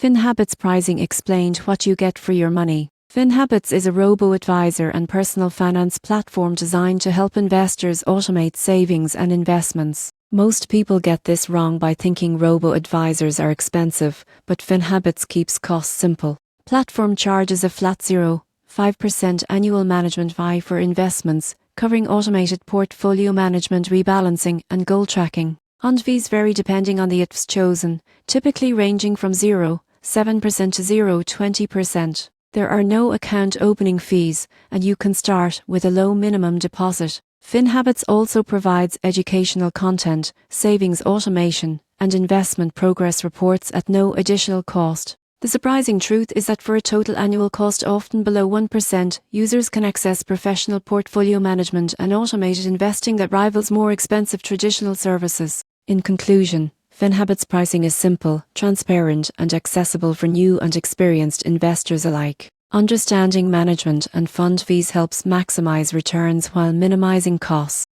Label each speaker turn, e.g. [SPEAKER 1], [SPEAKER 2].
[SPEAKER 1] Finhabits Pricing explained what you get for your money. Finhabits is a robo-advisor and personal finance platform designed to help investors automate savings and investments. Most people get this wrong by thinking robo-advisors are expensive, but Finhabits keeps costs simple. Platform charges a flat 0.5% annual management fee for investments, covering automated portfolio management, rebalancing, and goal tracking. And fees vary depending on the ITFs chosen, typically ranging from 0.7% to 0.20%. There are no account opening fees, and you can start with a low minimum deposit. Finhabits also provides educational content, savings automation, and investment progress reports at no additional cost. The surprising truth is that for a total annual cost often below 1%, users can access professional portfolio management and automated investing that rivals more expensive traditional services. In conclusion, Finhabits pricing is simple, transparent, and accessible for new and experienced investors alike. Understanding management and fund fees helps maximize returns while minimizing costs.